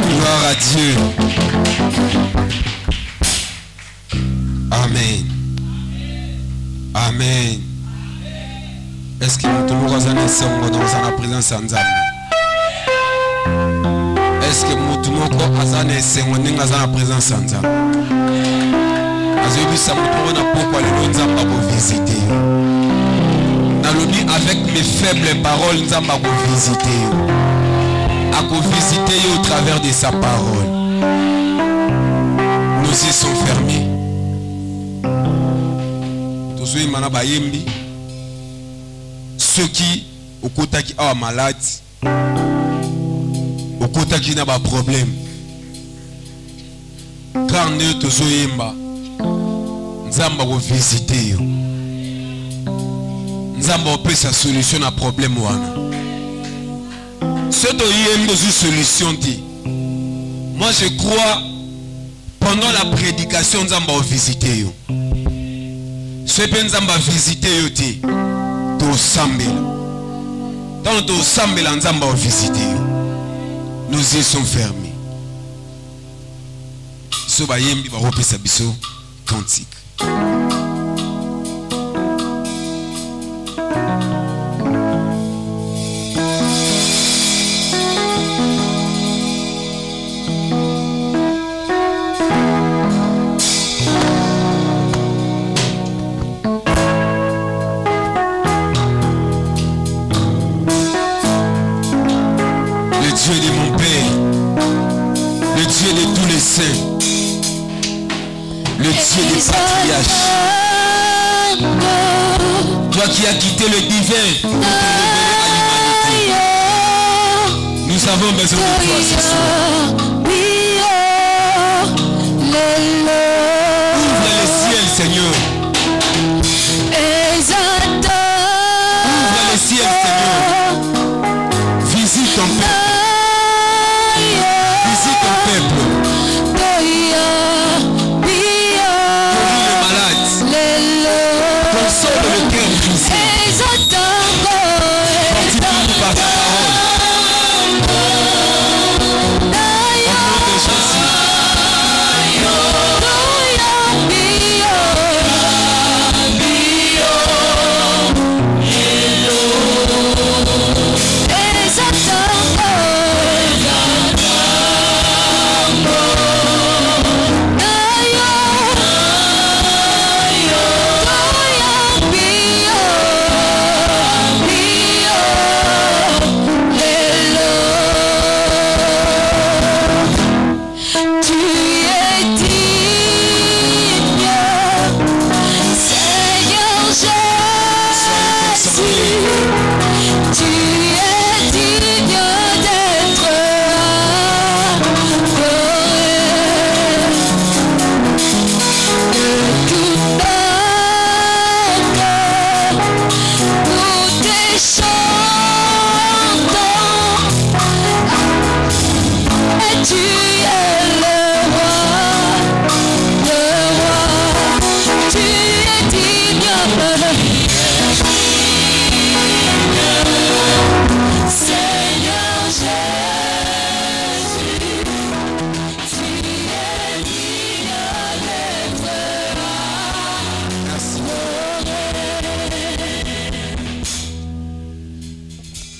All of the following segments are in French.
Gloire à Dieu. Amen. Amen. Est-ce que nous devons dans la présence de Nzambe? Est-ce que nous devons dans la présence de Nzambe? Avec mes faibles paroles, nous allons visiter. À visiter au travers de sa parole. Nous y sommes fermés. Ceux qui au côté qui ont malade, au côté qui n'a pas de problème, car nous tous nous allons visiter. Nous allons sa solution à problème. C'est une solution. Moi je crois pendant la prédication nous allons visiter. Ce que nous allons visiter, nous allons visiter. Nous y sommes fermés. Ce que nous allons visiter, cantique. Le Dieu des patriarches, toi qui as quitté le divin pour te révéler à l'humanité, nous avons besoin de toi ce soir. Ouvre le ciel, Seigneur. Ouvre le ciel, Seigneur. Visite ton peuple. Visite ton peuple.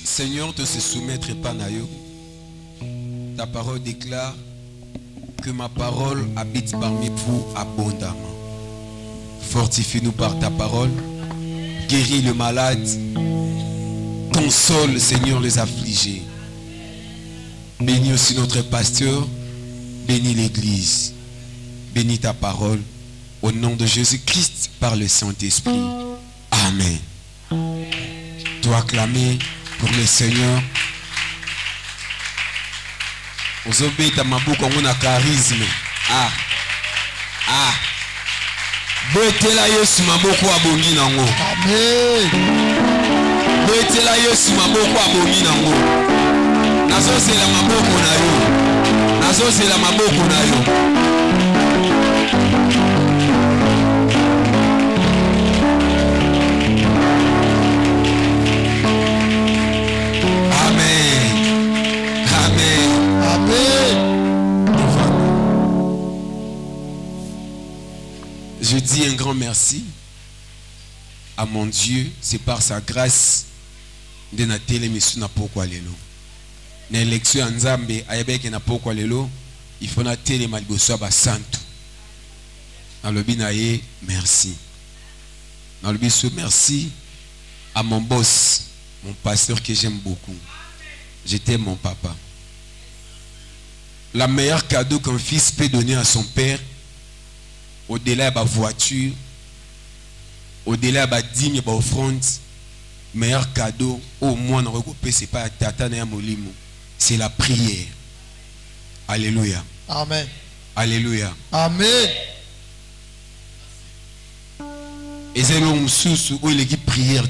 Seigneur, de se soumettre pas naïo. Ta parole déclare que ma parole habite parmi vous abondamment. Fortifie-nous par ta parole. Guéris le malade. Console, Seigneur, les affligés. Bénis aussi notre pasteur. Bénis l'église. Bénis ta parole. Au nom de Jésus-Christ, par le Saint-Esprit. Amen. Tu dois acclamer pour le Seigneur. Vous obéissez à ma bouche comme on a charisme. Betela Yesu maboko abongi nango. Amen. Betela Yesu maboko abongi nango. Nazo c'est la maboko na yo. Nazo c'est la maboko na yo. grand merci à mon Dieu. C'est par sa grâce de na télémission na pokwa lelo. Na élection nzambe ayebeke na pokwa lelo, il faut na téléma liboso ba santo. Na lobi na ye merci. Na lobi so merci à mon boss, mon pasteur que j'aime beaucoup. J'étais mon papa. La meilleure cadeau qu'un fils peut donner à son père, au-delà de la voiture, au-delà de la dîme, de l'offrande, meilleur cadeau, au moins, c'est pas tata na molimo, c'est la prière. Alléluia. Amen. Alléluia. Amen. Et c'est l'homme sous où il est prière.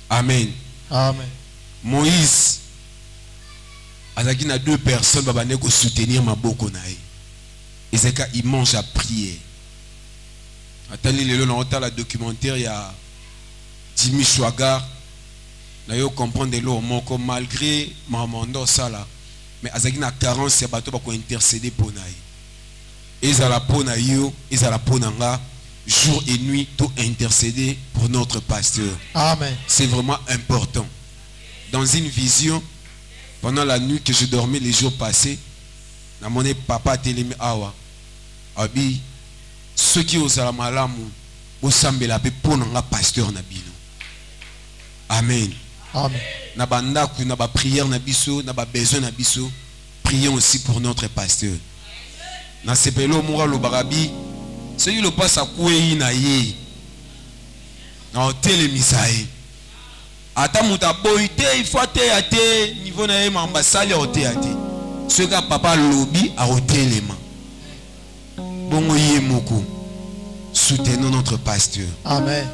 Amen. Amen. Moïse, il y a deux personnes qui vont soutenir ma boko nae. Et c'est quand il mange à prier. Attendez, le documentaire, il y a Jimmy Chouagar. Vous comprenez malgré Maman Sala, mais il y a 40 c'est bateau pour intercéder pour nae. Ils ont la peau naïo, ils ont la peau nanga, jour et nuit, tout intercéder pour notre pasteur. Amen. C'est vraiment important. Dans une vision, pendant la nuit que je dormais les jours passés, na mon papa télémé awa abi ceux qui osent la malamu osambela pe pona nga pasteur na bino. Amen. Amen. Na bandaku na ba prière na biso na ba besoin na biso, prions aussi pour notre pasteur. Na sepelo moura lo barabi celui le passe à koué na ye na télémisae. Ata muta boite il faut te niveau na yema ambasali o te ate ce que papa lobby a ôté les mains bongo yemoko soutenons notre pasteur. Amen.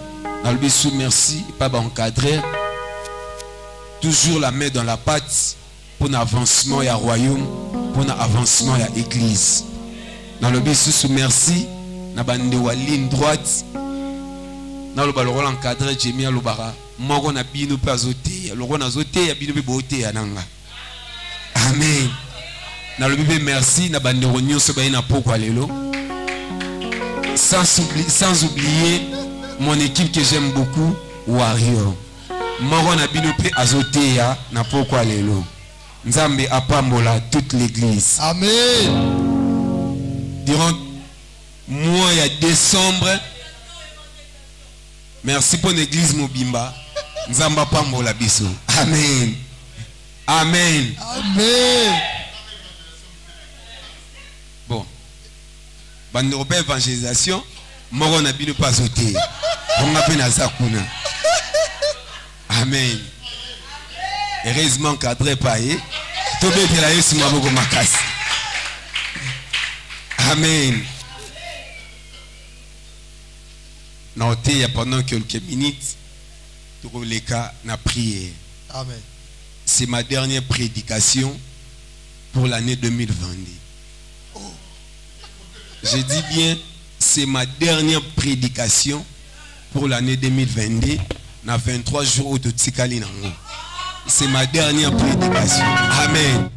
Nalbi sou merci pas encadrer toujours la main dans la pâte pour l'avancement et royaume pour l'avancement et église. Nalbi sou merci na bande wa ligne droite na lo baloro encadrer Jemia Lobara moko na bino pe azote loko na zote ya bino pe bote ya nanga. Amen. Na lobi merci na bandero nyonso ba na pokwa lelo. Sans oublier mon équipe que j'aime beaucoup, Warrior. Moko na bino pe azote ya na pokwa lelo. Nzambe apambola toute l'église. Amen. Durant mois ya décembre, merci pour l'église Mobimba. Nzamba pambola biso. Amen. Amen. Amen. Bon. Bande évangélisation, moro na bino pas sauté. On appelle na zakuna. Amen. Heureusement cadré paye. Tobe de la Yesu maboko makasi. Amen. Noté il y a pendant quelques minutes pour les cas na prière. Amen. C'est ma dernière prédication pour l'année 2022. Je dis bien, c'est ma dernière prédication pour l'année 2022. Na 23 jours au Totsikali nango. C'est ma dernière prédication. Amen.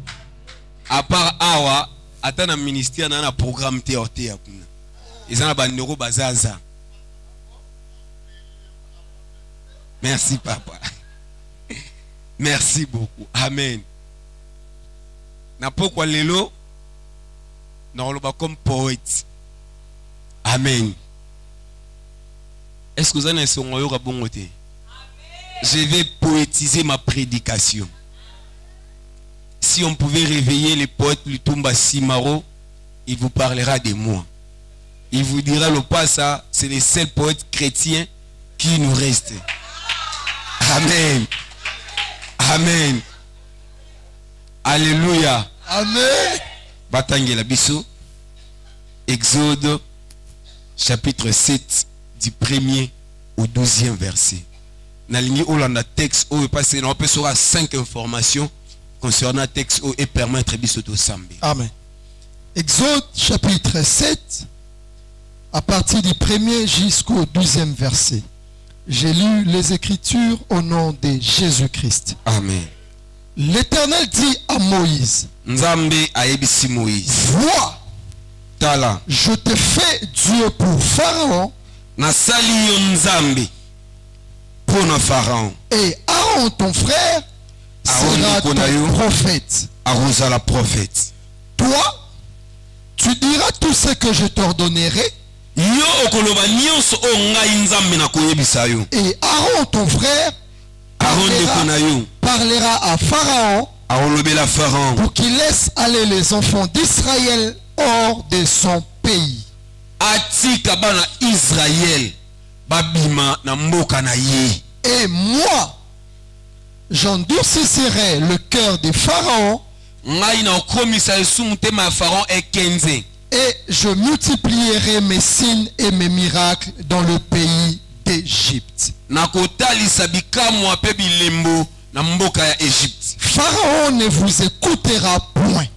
À part awa, attends un ministère dans un programme théorté à kuna. Ils ont un bandero bazaza. Merci papa. Merci beaucoup. Amen. Na pokwa lelo na oloba comme poète. Amen. Est-ce que vous avez un son yoga bongote? Je vais poétiser ma prédication. Si on pouvait réveiller le poète Lutumba Simaro, il vous parlera de moi. Il vous dira le passa, c'est le seul poète chrétien qui nous reste. Amen. Amen. Alléluia. Amen. Batangela biso. Exode chapitre 7 du 1er au 12e verset. Nalingi Olanda texte où passer on peut savoir 5 informations concernant texte où et permettre biso to sambe. Amen. Exode chapitre 7 à partir du 1er jusqu'au 12e verset. J'ai lu les Écritures au nom de Jésus-Christ. Amen. L'Éternel dit à Moïse, Nzambe ayebisi Moïse. vois, Tala. Je te fais Dieu pour Pharaon. Nasali yo nzambe pour na Pharaon. Et Aaron, ton frère, sera ton prophète. Aaron la prophète. Toi, tu diras tout ce que je t'ordonnerai. Yo okoloba nyonso o ngai nzambe na koyebisa yo. Et Aaron, ton frère, parlera à Pharaon pour qu'il laisse aller les enfants d'Israël hors de son pays. Et moi, j'endurcirai le cœur de Pharaon et je multiplierai mes signes et mes miracles dans le pays d'Égypte. Pharaon ne vous écoutera point.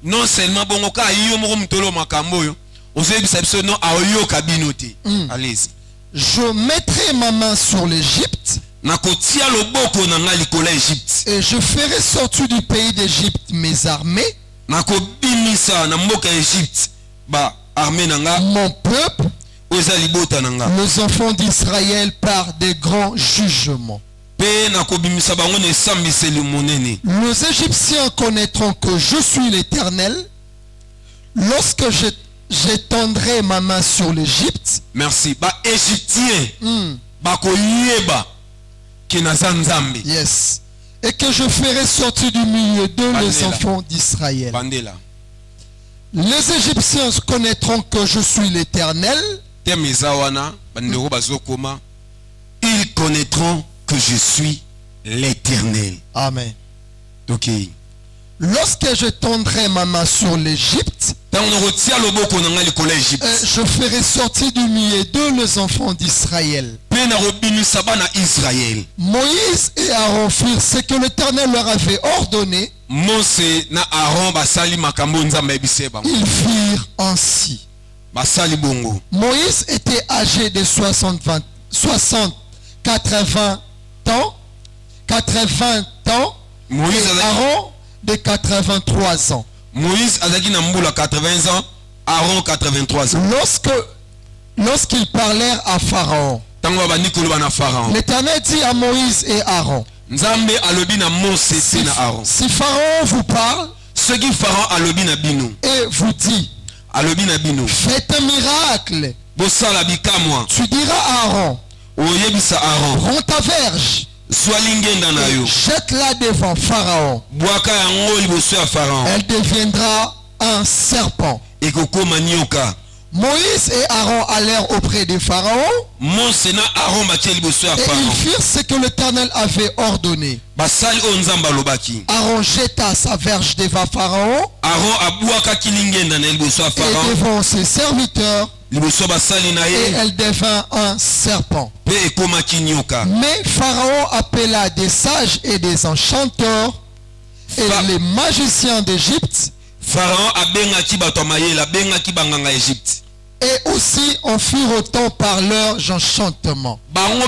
Non seulement bon ka yomo mtolo makambo allez-y. Je mettrai ma main sur l'Égypte et je ferai sortir du pays d'Égypte mes armées, mon peuple, les enfants d'Israël par des grands jugements. Les Égyptiens connaîtront que je suis l'Éternel lorsque j'étendrai ma main sur l'Égypte. Merci. Égyptien. Yes. Et que je ferai sortir du milieu d'eux les enfants d'Israël. Les Égyptiens connaîtront que je suis l'Éternel. Ils connaîtront que je suis l'Éternel. Amen. Ok. Lorsque je tendrai ma main sur l'Égypte, je ferai sortir du milieu d'eux les enfants d'Israël. Moïse et Aaron firent ce que l'Éternel leur avait ordonné. Ils firent ainsi. Moïse était âgé de 80 ans, et Aaron de 83 ans. Moïse a 80 ans, Aaron 83 ans. Lorsqu'ils parlèrent à Pharaon, l'Éternel dit à Moïse et Aaron, si Pharaon vous parle et vous dit, faites un miracle, tu diras à Aaron, prends ta verge, jette-la devant Pharaon. Elle deviendra un serpent. Moïse et Aaron allèrent auprès de Pharaon et ils firent ce que l'Éternel avait ordonné. Aaron jeta sa verge devant Pharaon et devant ses serviteurs et elle devint un serpent. Mais Pharaon appela des sages et des enchanteurs et les magiciens d'Égypte. Et aussi on fit autant par leurs enchantements. Le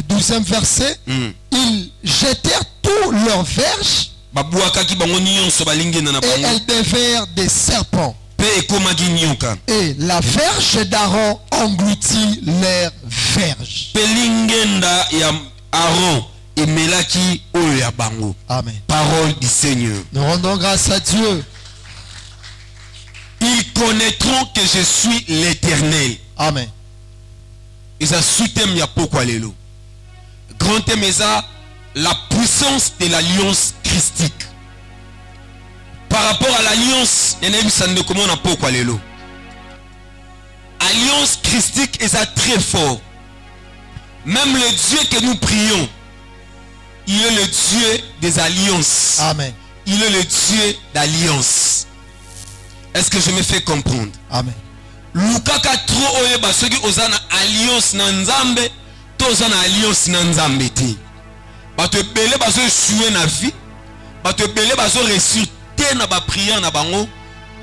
12e verset, ils jetèrent tous leurs verges et elles devinrent des serpents. Et la verge d'Aaron engloutit leurs verges. Amen. Parole du Seigneur. Nous rendons grâce à Dieu. Ils connaîtront que je suis l'Éternel. Amen. Ils ont soutenu pourquoi les lots. Grand thème est la puissance de l'alliance christique. Par rapport à l'alliance, alliance christique est très fort. Même le Dieu que nous prions, il est le Dieu des alliances. Amen. Il est le Dieu d'alliance. Est-ce que je me fais comprendre? Amen. Lukaka trop oyeba soki ozana alliance na nzambe to ozana alliance na nzambe ti. Bato ebele bazo échouer na vie, bato ebele bazo réussir te na ba prière na bango,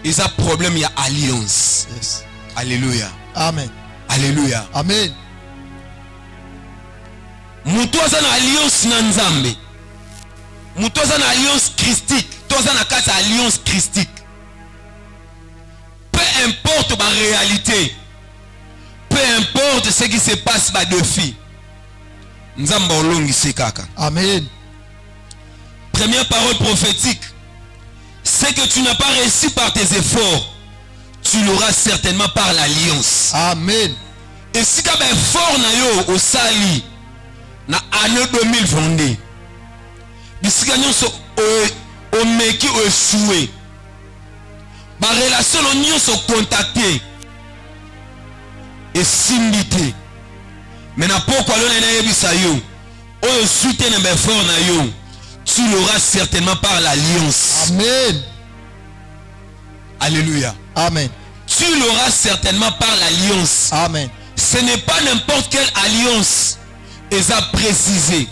eza problème ya alliance. Yes. Alléluia. Amen. Alléluia. Amen. Mutoza na alliance na Nzambe. Mutoza na alliance christique. Toza na kata alliance christique. Peu importe ma réalité. Peu importe ce qui se passe ba défi. Nzamba olongi sekaka. Amen. Première parole prophétique. C'est que tu n'as pas réussi par tes efforts. Tu l'auras certainement par l'alliance. Amen. Et si tu as un effort na yo au sali na année 2022. Bisika nyonso o meki o échoué. Ba relation no nyonso contacté. Et simbité. Mais na pourquoi l'on a yebisa yo. O soutien na effort na yo. Tu l'auras certainement par l'alliance. Amen. Alléluia. Amen. Tu l'auras certainement par l'alliance. Amen. Ce n'est pas n'importe quelle alliance. Et ça précisé.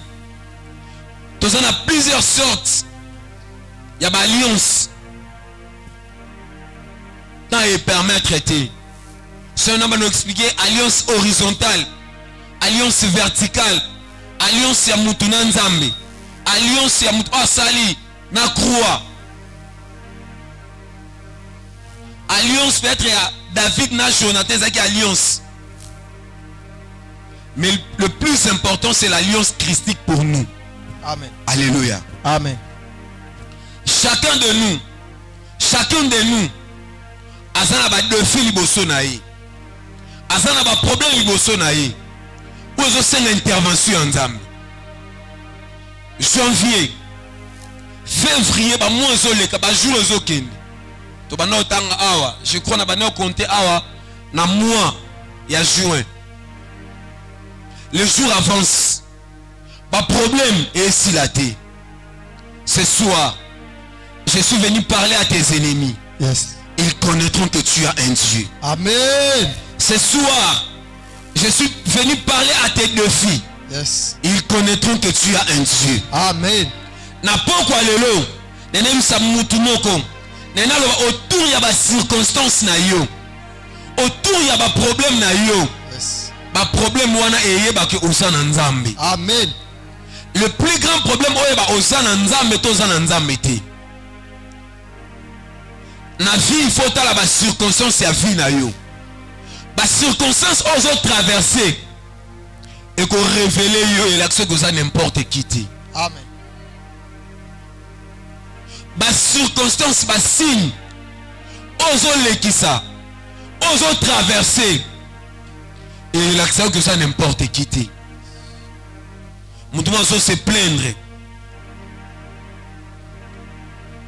Donc on a plusieurs sortes. Il y a l'alliance. Quand il permet de traiter. C'est un homme à nous expliquer alliance horizontale. Alliance verticale. Alliance ya mutu na Nzambe. Alliance ya mutu asali na croix. Alliance peut être à David na Jonathan qui alliance. Mais le plus important c'est l'alliance christique pour nous. Amen. Alléluia. Amen. Chacun de nous azana ba défi liboso na ye. Azana ba problème liboso na ye. Ozo senga intervention Nzambe. Janvier, février ba mois zoleka ba jour zokende. To bana otanga awa, je crois na bana compter awa na mois ya juin. Le jour avance. Pas problème et si la thé. Ce soir, je suis venu parler à tes ennemis. Yes. Ils connaîtront que tu as un Dieu. Amen. Ce soir, je suis venu parler à tes défis. Yes. Ils connaîtront que tu as un Dieu. Amen. Na pourquoi lelo, nenem sa mutumoko. Nena autour ya ba circonstance na yo. Autour ya ba problème na yo. Yes. Ba problème wana eye ba ke osana Nzambe. Amen. Le plus grand problème oye ba osana Nzambe to osana Nzambe te. Na vie il faut tala ba circonstance ya vie na yo. Ba circonstance ozo traverser et qu'on révéler yo et l'action que ça n'importe qui te. Amen. Ba circonstance ba signe ozo lekisa ozo traverser et l'action que ça n'importe qui te. Nous devons se plaindre.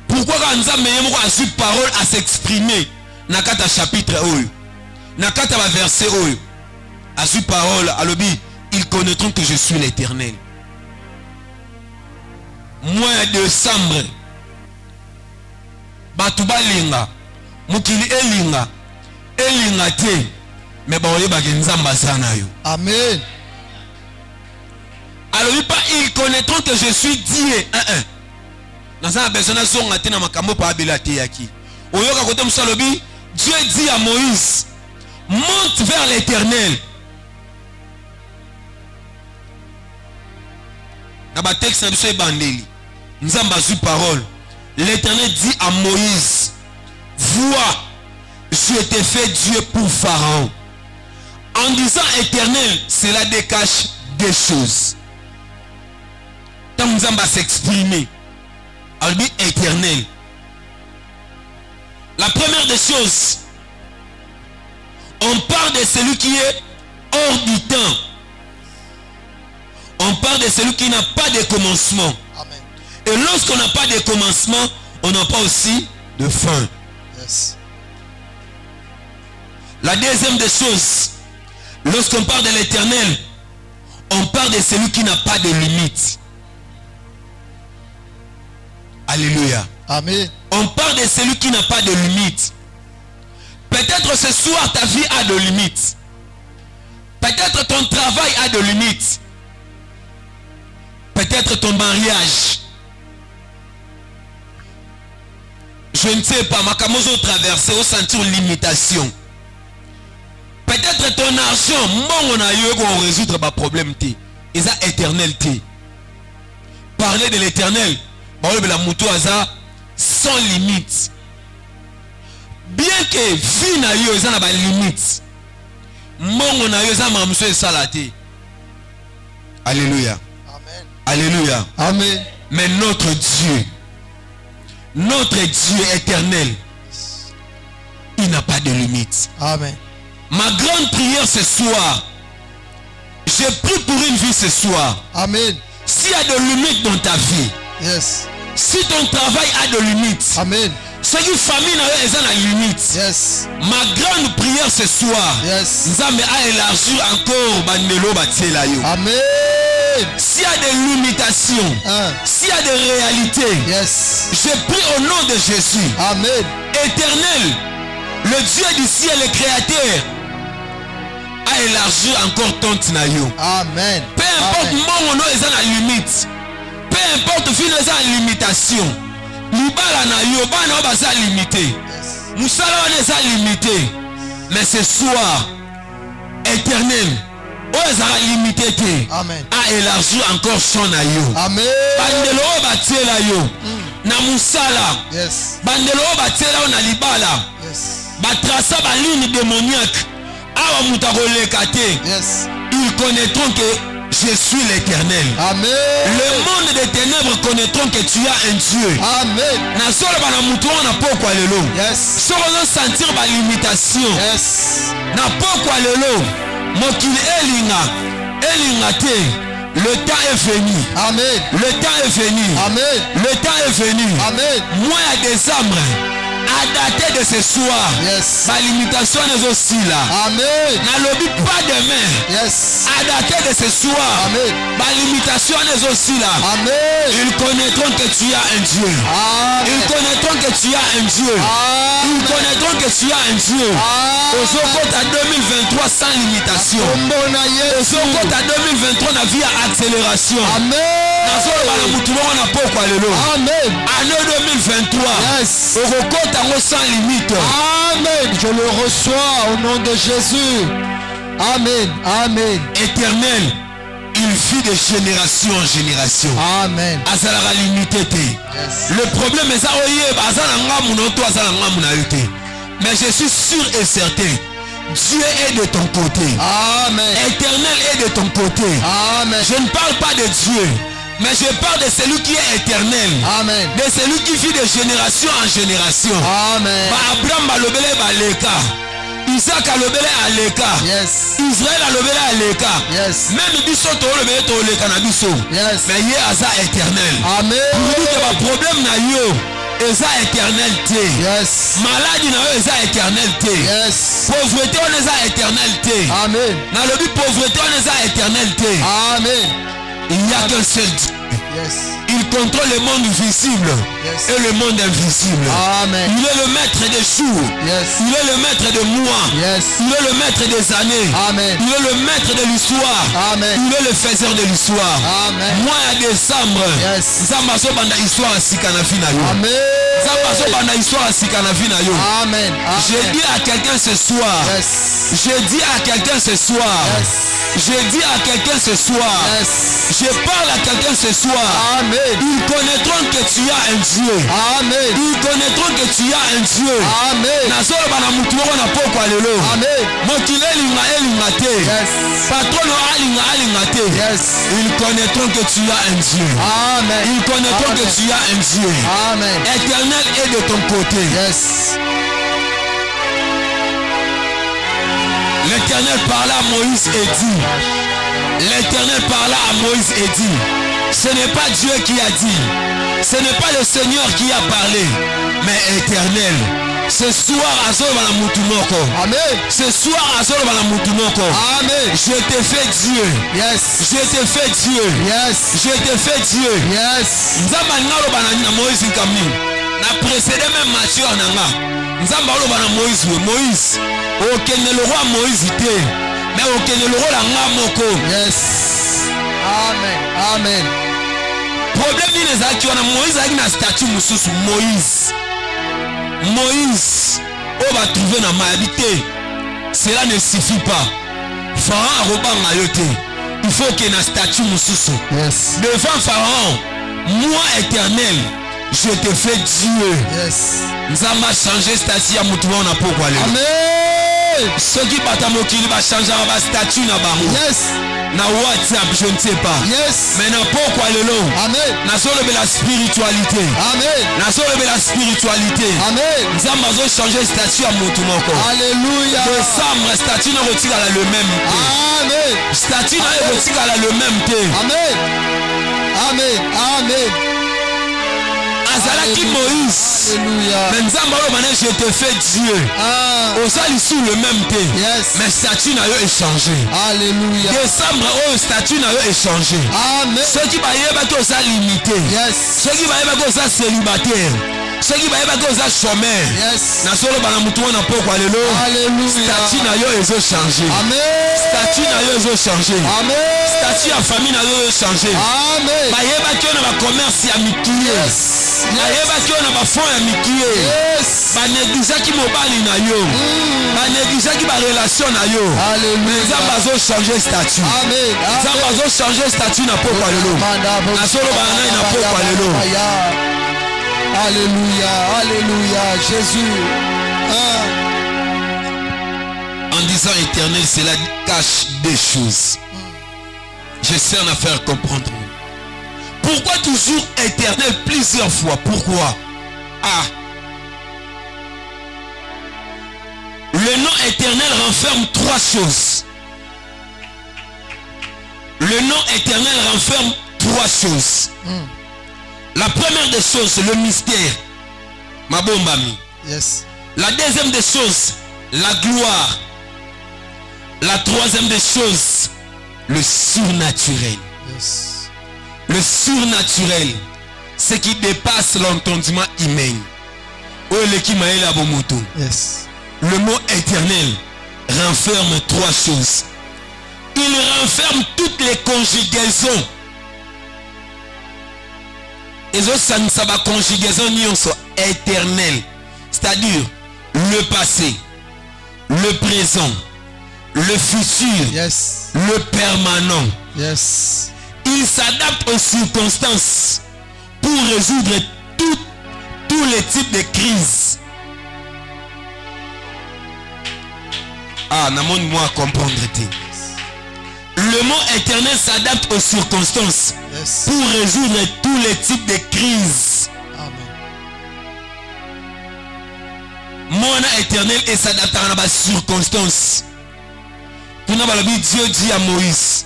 Pourquoi quand Nzambe a su parole à s'exprimer dans kata chapitre oyo, dans kata verset oyo, a su parole à l'obi, ils connaîtront que je suis l'Éternel. Mois de décembre, batuba linga, mukili elinga te, mais ba oyeba ke Nzamba sana yo. Amen. Alors ils connaîtront que je suis Dieu. Dans un besoin de son atteint makambo pa belate yaki. Oyoka kote msalobi, Dieu dit à Moïse, monte vers l'Éternel. Dans le texte na biso bandeli. Nzamba zu parole. L'Éternel dit à Moïse, vois, je t'ai fait Dieu pour Pharaon. En disant Éternel, cela décache des choses. Tant Nzamba s'exprimer, elle dit Éternel. La première des choses, on parle de celui qui est hors du temps. On parle de celui qui n'a pas de commencement. Amen. Et lorsqu'on n'a pas de commencement, on n'a pas aussi de fin. Yes. La deuxième des choses, lorsqu'on parle de l'Éternel, on parle de celui qui n'a pas de limite. Alléluia. Amen. On parle de celui qui n'a pas de limite. Peut-être ce soir ta vie a de limites. Peut-être ton travail a de limites. Peut-être ton mariage. Je ne sais pas, ma camozo traversé au sentir une limitation. Peut-être ton argent, bon on a eu pour résoudre ma problème t. Et ça éternalité. Parler de l'éternel, la moutou sans limite. Bien que vie na yo ça n'a pas limite. Bon on a eu ça mamsou salate. Alléluia. Amen. Alléluia. Amen. Mais notre Dieu éternel, il n'a pas de limite. Amen. Ma grande prière ce soir, j'ai pris pour une vie ce soir. Amen. S'il y a de limites dans ta vie, yes. Si ton travail a de limites, amen. Si une famille n'a pas de limites, yes. Ma grande prière ce soir, yes. Nzambe a élargi encore bandelo batela yo. Amen. S'il y a des limitations, s'il y a des réalités, yes. Je prie au nom de Jésus. Amen. Éternel, le Dieu du ciel, le Créateur, a élargi encore ton tinayo. Amen. Peu importe mon nom est la limite. Peu importe fin est la limitation. Libala na yo bana ba sa limité. Musala on est limité. Mais ce soir, Éternel, Oza limité Amen. A élargi encore son ayo. Amen. Bandelo batela yo. Na musala. Yes. Bandelo batela na libala. Yes. Batrasa ba ligne démoniaque. Awa mutakole kate. Yes. Ils connaîtront que je suis l'Éternel. Amen. Le monde des ténèbres connaîtront que tu as un Dieu. Amen. Na solo bana mutu na pokwa lelo. Yes. Solo sentir ba limitation. Yes. Na pokwa lelo. Mokili elinga te. Le temps est venu. Amen. Le temps est venu. Amen. Le temps est venu. Amen. Mois à décembre, à dater de ce soir, yes. Ma limitation est aussi là. Amen. Na lobby pas demain. Yes. À dater de ce soir, amen. Ma limitation est aussi là. Amen. Ils connaîtront que tu as un Dieu. Amen. Ils connaîtront que tu as un Dieu. Amen. Ils connaîtront que tu as un Dieu. Au Sokota à 2023 sans limitation. Au Sokota à 2023 la vie à accélération. Amen. Amen. Année 2023. Yes. Au Sokota sans limite. Amen. Je le reçois au nom de Jésus. Amen. Amen. Éternel, il vit de génération en génération. Amen. Azalara limité. Yes. Le problème est ça. Mais je suis sûr et certain, Dieu est de ton côté. Amen. Éternel est de ton côté. Amen. Je ne parle pas de Dieu, mais je parle de celui qui est éternel. Amen. De celui qui vit de génération en génération. Amen. Abraham balobele baleka. Isaac alobele aleka. Yes. Israël alobele aleka. Yes. Même biso to lobele to leka na biso. Yes. Mais il est éternel. Amen. Pour dire que le problème na yo. Eza éternalité. Yes. Maladie na eza éternalité. Yes. Pauvreté on eza éternalité. Amen. Na lobi pauvreté on eza éternalité. Amen. Il n'y a qu'un seul Dieu. Yes. Il contrôle le monde visible. Yes. Et le monde invisible. Amen. Il est le maître des jours. Yes. Il est le maître des mois. Yes. Il est le maître des années. Amen. Il est le maître de l'histoire. Amen. Il est le faiseur de l'histoire. Amen. Mois à décembre. Yes. Zamba banda histoire à Sikanafi na yo. Amen. Zamba banda histoire à Sikanafi na yo. Amen. Je dis à quelqu'un ce soir. Yes. Je dis à quelqu'un ce soir. Yes. Je dis à quelqu'un ce soir. Yes. Je parle à quelqu'un ce soir. Amen. Ils connaîtront que tu as un Dieu. Amen. Ils connaîtront que tu as un Dieu. Amen. Nasolo bana mutumo na poko alelo. Amen. Mokile elinga te. Yes. Patron alinga te. Yes. Ils connaîtront que tu as un Dieu. Amen. Ils connaîtront Amen. que tu as un Dieu. Amen. Éternel est de ton côté. Yes. L'Éternel parla à Moïse et dit. L'Éternel parla à Moïse et dit. Ce n'est pas Dieu qui a dit. Ce n'est pas le Seigneur qui a parlé. Mais Éternel. Ce soir, Amen. Ce soir, Amen. je te fais Dieu. Yes. Je te fais Dieu. Yes. Je te fais Dieu. Yes. Moïse na précédé même Matthieu en Nzamba oloba na Moïse. Moïse. Okende le roi Moïse te. Mais okende le roi la nga moko. Yes. Amen. Amen. Problème ni les aki wana Moïse aki na statut mususu Moïse. Moïse, on va trouver dans ma habité. cela ne suffit pas. Pharaon a robanga yote. Il faut qu'il y ait une statue moussoussou. Yes. Devant Pharaon, moi éternel, je te fais Dieu. Yes. Nous avons changé statue à Moutouan na pourquoi aller. Amen. Ceux qui battent mon kili va changer la statue na bango. Yes. Na WhatsApp, je ne sais pas. Yes. Mais na pourquoi aller là. Amen. Na solo de la spiritualité. Amen. Na solo de la spiritualité. Amen. Nous avons changé statue à Moutouan. Alléluia. Décembre, statue na retire à le même. Amen. Statue na retire à le même thé. Amen. Amen. Amen. Azalaki Moïse. Alléluia. Mais je te fais Dieu. Au sol sous le même thé. Yes. Mais statut n'a eu échangé. Alléluia. Décembre, au statut n'a eu échangé. Amen. Ceux qui baillent au ça limité. Yes. Ceux qui baillent au ça célibataire. Ceux qui baillent au ça chômeur. Yes. Na solo bana mutu na poko alelo. Alléluia. Statut n'a eu échangé. Amen. Statut n'a eu échangé. Amen. Statut à famille n'a eu échangé. Amen. Baillent qui on a commerce à mikié. Bayeba ki on a ba fond ya mikié. Yes. Ba négligé ki mobali na yo. Ba négligé ki ba relation na yo. Alléluia. Ça bazo changer statut. Amen. Ça bazo changer statut na poko alelo. Na solo ba na poko alelo. Alléluia. Alléluia. Jésus. En disant éternel, cela cache des choses. J'essaie de faire comprendre. Pourquoi toujours éternel plusieurs fois? Pourquoi? Le nom éternel renferme trois choses. Le nom éternel renferme trois choses. La première des choses, le mystère. Ma bombami. Yes. La deuxième des choses, la gloire. La troisième des choses, le surnaturel. Yes. Le surnaturel, ce qui dépasse l'entendement humain. Yes. Le mot éternel renferme trois choses. Il renferme toutes les conjugaisons. Et ça ne s'est pas conjugaison éternelle. C'est-à-dire le passé, le présent, le futur, yes, le permanent. Yes. Il s'adapte aux circonstances pour résoudre tous les types de crises. Moi à comprendre. Le mot éternel s'adapte aux circonstances, yes, pour résoudre tous les types de crises. Amen. Mon éternel et s'adapte à la circonstance. Dieu dit à Moïse,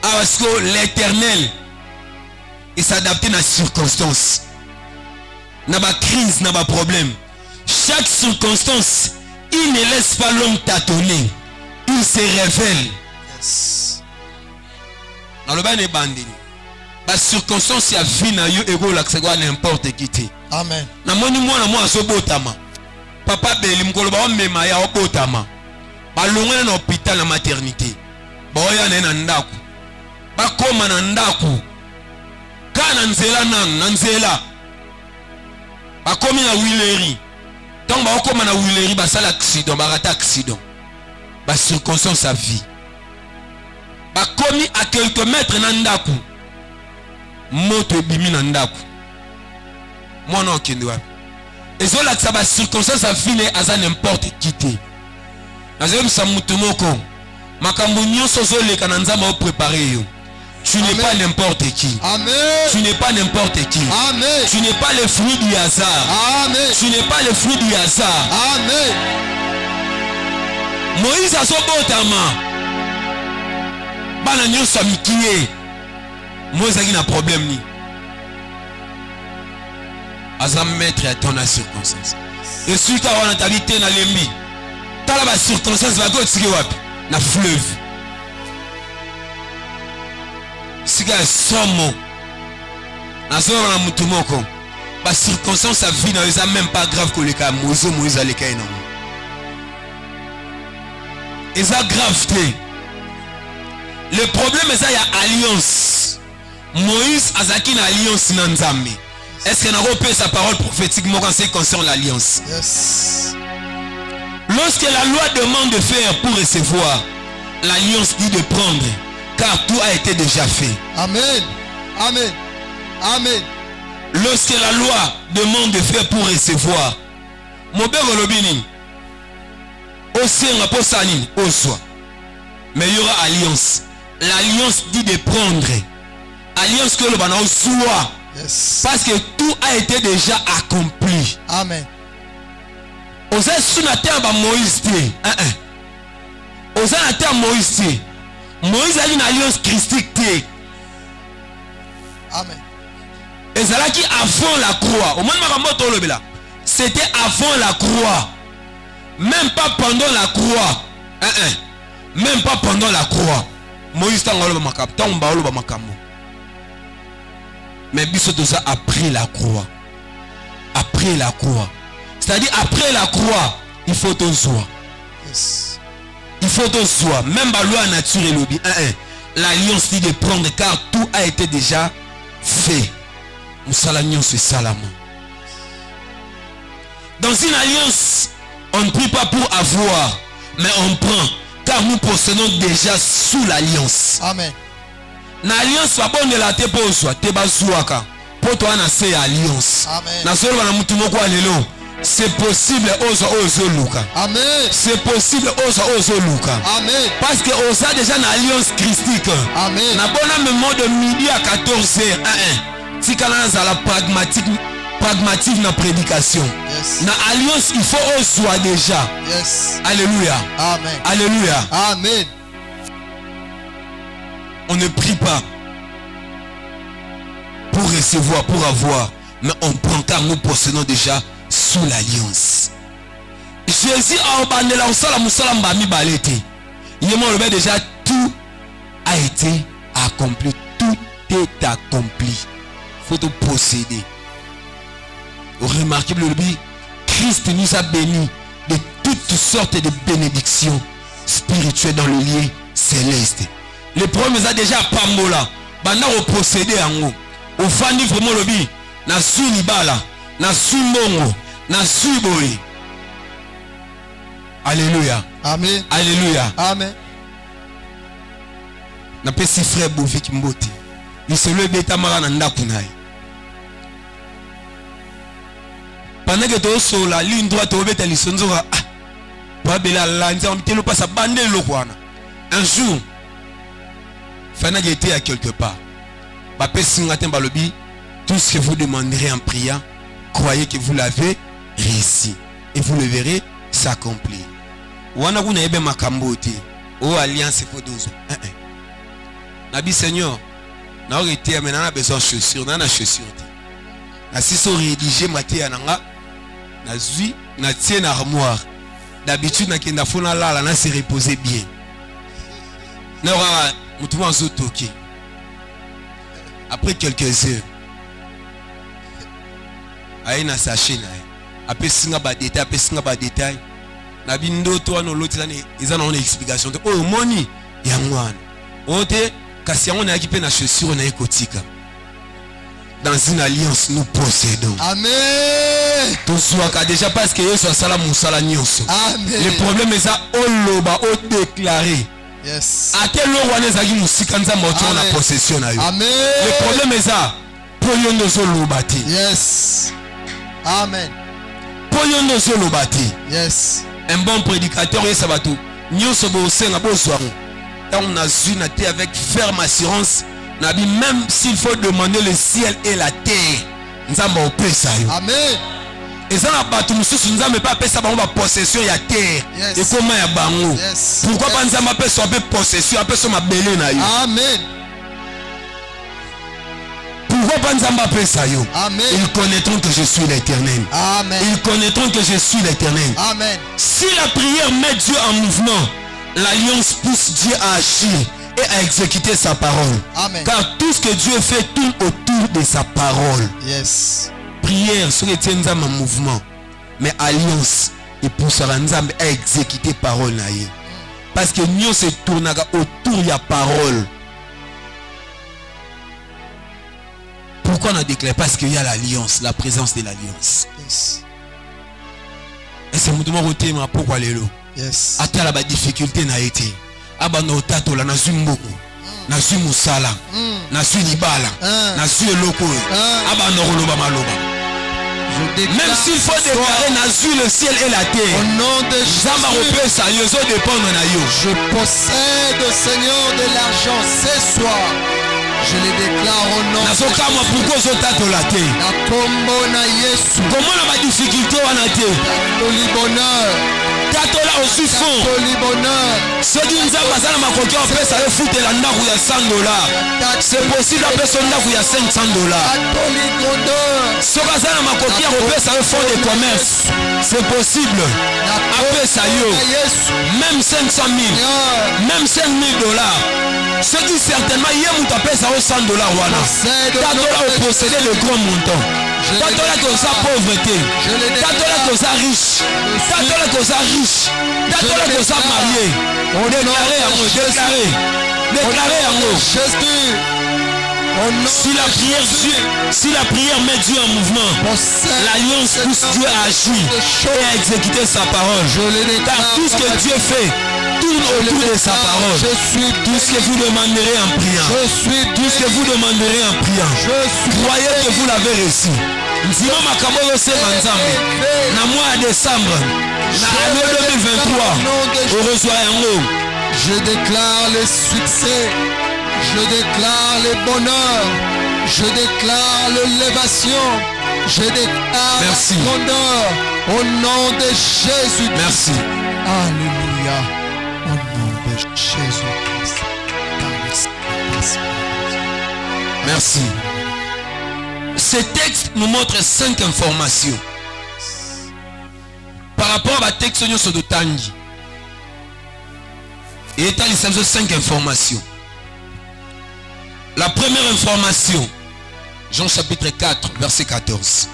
parce que l'éternel il s'adapte à la circonstance. N'a pas crise, n'a pas problème. Chaque circonstance, il ne laisse pas l'homme tâtonner. Il se révèle. Yes. Dans le bas des bandits. La circonstance y a vie na yo ego la ksegwa n'importe qui. Amen. Na moni mwana mwa so botama. Papa beli mkolo ba mema ya botama. Ba longwe na hôpital na maternité. Ba oya na ndaku. Ba koma na ndaku. Kana nzela na nzela. Ba komi na Wileri. Donc ba koma na Wileri ba sala accident, ba rata accident. Ba circonstance à vie. Ba komi à quelques mètres na ndaku. Moto bimi na ndaku. Mwana okende wapi? Et là que ça va circonstance à finir à n'importe qui te. Nazem sa mutumoko. Makambo nyonso zo le kananza ma préparer yo. Tu n'es pas n'importe qui. Amen. Tu n'es pas n'importe qui. Amen. Tu n'es pas le fruit du hasard. Amen. Tu n'es pas le fruit du hasard. Amen. Moïse a son botama. Bana nyonso mikiye. Moïse a un problème ni. Azam maître à ton circonstance. Et suite à on a habité dans l'embi. T'as la circonstance va go tiki wapi na fleuve. Siga somo. Na zora na mutumoko. Ba circonstance à vie na même pas grave que le cas Moïse ale kai na. Et ça grave té. Le problème c'est y a alliance. Moïse azaki na alliance na Nzambe. Est-ce qu'on a repéré sa parole prophétique quand c'est concerne l'alliance? Yes. Lorsque la loi demande de faire pour recevoir, l'alliance dit de prendre, car tout a été déjà fait. Amen. Amen. Amen. Lorsque la loi demande de faire pour recevoir, mon père Olobini, mais il y aura alliance. L'alliance dit de prendre. Alliance que le bana soit. Yes. Parce que tout a été déjà accompli. Amen. Osa sunata ba Moïse té. Osa nata Moïse té. Moïse a une alliance christique té. Amen. Et c'est là qui avant la croix. Au moment où c'était avant la croix. Même pas pendant la croix. Même pas pendant la croix. Moïse tangalo makap, tangalo ba makambo. Mais biso tout ça après la croix. Après la croix. C'est-à-dire après la croix, il faut tout soi. Yes. Il faut tout soi. Même la loi naturelle lobby. L'alliance dit de prendre car tout a été déjà fait. Moussalagnon c'est salamon. Dans une alliance, on ne prie pas pour avoir, mais on prend. Car nous possédons déjà sous l'alliance. Amen. L'alliance soit bonne de la te pour soi. Te bazouaka. Pour toi, on a alliance. Amen. C'est possible aux Luka. Amen. C'est possible aux Luka. Amen. Parce que on a déjà une alliance christique. Amen. Na bonne moment de midi à 14h. Si on a la pragmatique na prédication. Yes. Na alliance il faut au soit déjà. Yes. Alléluia. Amen. Alléluia. Amen. On ne prie pas pour recevoir, pour avoir, mais on prend car nous possédons déjà sous l'alliance. Jésus a abandonné la déjà tout a été accompli. Tout est accompli. Il faut te posséder. Remarquez le Christ nous a bénis de toutes sortes de bénédictions spirituelles dans le lieu céleste. Le problème est déjà pas mola. Banda au posséder en haut. Au fani vraiment le bi. Na su libala. Na su mongo. Na su boy. Alléluia. Amen. Alléluia. Amen. Na pesi frère Bovik Mbote. Il se le beta mara na ndakunai. Pendant que tu sur la ligne droite au beta lisonzora. Pas bela lanza on telo pas sa bande lo kwana. Un jour Fana était à quelque part. Tout ce que vous demanderez en priant, croyez que vous l'avez réussi. Et vous le verrez s'accomplir. Wana kuna ebe makambote. Oh alliance faut dozo. Nabi Seigneur, na orete mais na besoin de chaussures, na chaussures. Na siso rédiger maté nanga. Na zui na tie na armoire. D'habitude na kenda fona la na se reposer bien. Na après quelques heures, aïe na sachet na après singa ba détail, après singa ba détail, na bindo to no loti na ils ont une explication. Oh moni yangwana. Ote kasi yango na équipe na chaussure na ekotika. Dans une alliance nous possédons. Amen. Tout soit déjà parce que yo soit sala musala nyonso. Amen. Le problème est ça on loba on déclarer. Yes. Le problème est ça. Yes. Amen. Yes. Un bon prédicateur et sabato. Nous avec ferme assurance. Même s'il faut demander le ciel et la terre. Amen. Et ça n'a pas tout nous n'avons pas fait ça par possession ya terre. Et comment ya bango. Pourquoi pas nous avons fait possession après ça ma belé na yo. Amen. Pourquoi pas nous avons fait ça yo. Amen. Ils connaîtront que je suis l'Éternel. Amen. Ils connaîtront que je suis l'Éternel. Amen. Si la prière met Dieu en mouvement, l'alliance pousse Dieu à agir et à exécuter sa parole. Amen. Car tout ce que Dieu fait tourne autour de sa parole. Yes. Prière sur les tiens en mouvement, mais alliance et poussera à exécuter parole na ye. Parce que nous se tourne autour de la parole. Pourquoi on a déclaré? Parce qu'il y a l'alliance, la présence de l'alliance. Yes. Et c'est mon côté, mais pourquoi les lots? Yes. Ata la difficulté n'a été. Abano tato la nasu mboko. Nasu musala. Nasu libala. Nasu eloko. Abano roloba maloba. Même s'il faut déclarer nasu le ciel et la terre. Au nom de Jésus. Je possède, Seigneur, de l'argent ce soir. Je les déclare au nom de Jésus. Comment la difficulté on a été? Tatola aussi fond. Ce qui nous a passé à ma coquille, on peut s'aller foutre la nappe où il y a $100. C'est possible à personne là où il y a $500. Ce qui a ma coquille, on peut s'aller fond de commerce. C'est possible. Après ça, même 500 000, même $5 000. Ce qui certainement, il y a un tapé ça au $100. Tatola au posséder de gros montants. Tatola que ça pauvreté. Tatola que ça riche. Tatola que ça riche. Tatola que ça marié. On déclaré à moi, déclaré à moi. Si la prière met Dieu en mouvement, l'alliance pousse Dieu à agir et à exécuter sa parole. Car tout ce que Dieu fait tourne autour de sa parole. Tout ce que vous demanderez en priant. Tout ce que vous demanderez en priant. Croyez que vous l'avez reçu. Ndima makambo yose manzambe na mois de décembre na année 2023 au reçoit yango. Je déclare le succès, je déclare le bonheur, je déclare l'élévation, je déclare la splendeur au nom de Jésus. Merci. Alléluia. Au nom de Jésus-Christ. Merci. Ce texte nous montre 5 informations. Par rapport à texte sur le Tangi. Il est à l'issue de 5 informations. La première information, Jean chapitre 4, verset 14.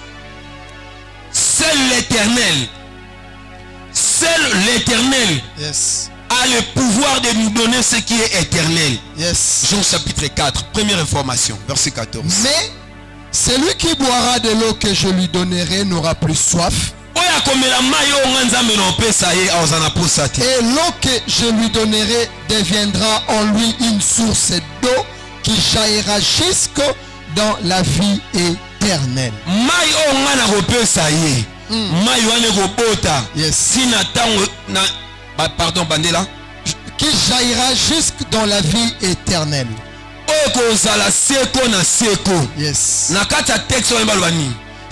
Seul l'Éternel a le pouvoir de nous donner ce qui est éternel. Jean chapitre 4, première information, verset 14. Mais celui qui boira de l'eau que je lui donnerai n'aura plus soif. Et l'eau que je lui donnerai deviendra en lui une source d'eau qui jaillira jusque dans la vie éternelle. Pardon, Bandela. Qui jaillira jusque dans la vie éternelle. Yes.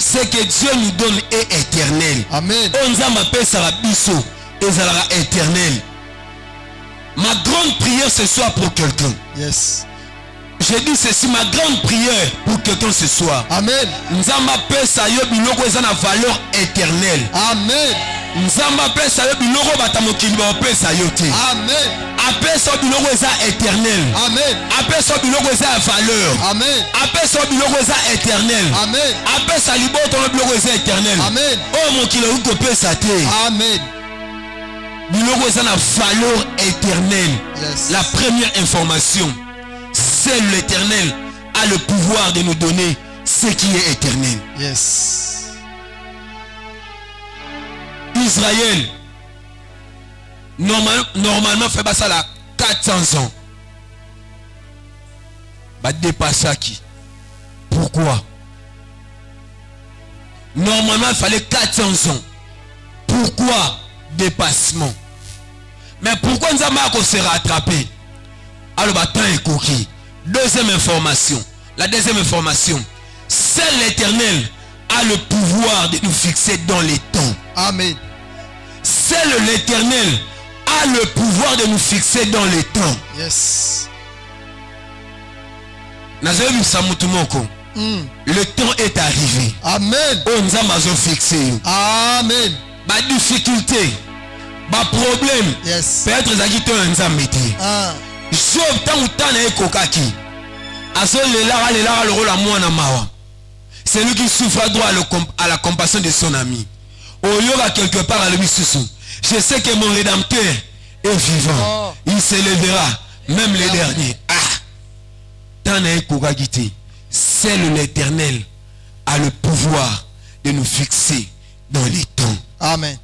Ce que Dieu nous donne est éternel. Amen. Éternel. Ma grande prière ce soir pour quelqu'un. Yes. Je dis ceci, ma grande prière pour quelqu'un ce soir. Amen. Nzamba pesa yo biloko eza na valeur éternelle. Amen. Nzamba pesa yo biloko batamokili ba pesa yo te. Amen. Apesa biloko eza éternel. Amen. Apesa biloko eza valeur. Amen. Apesa biloko eza éternel. Amen. Apesa liboto biloko eza éternel. Amen. Oh mokili ko pesa te. Amen. Biloko eza na valeur éternelle. Yes. La première information, seul l'Éternel a le pouvoir de nous donner ce qui est éternel. Yes. Israël, normalement, fait ça là 400 ans. Bah dépasser qui? Pourquoi? Normalement, il fallait 400 ans. Pourquoi dépassement? Mais pourquoi nous avons se rattraper? Alors, temps est coquille. Deuxième information. La deuxième information. Seul l'Éternel a le pouvoir de nous fixer dans les temps. Amen. Seul l'Éternel a le pouvoir de nous fixer dans les temps. Yes. Le temps est arrivé. Amen. On nous a fixé. Amen. Ma difficulté, ma problème. Yes. Peut-être que tu as mis. Job tant ou tant est kokaki. C'est lui qui souffre droit à la compassion de son ami. Au lieu à quelque part à lui sous. Je sais que mon rédempteur est vivant. Il se lèvera, même les derniers. Tant est kokaki. Seul l'Éternel a le pouvoir de nous fixer dans les temps. Amen.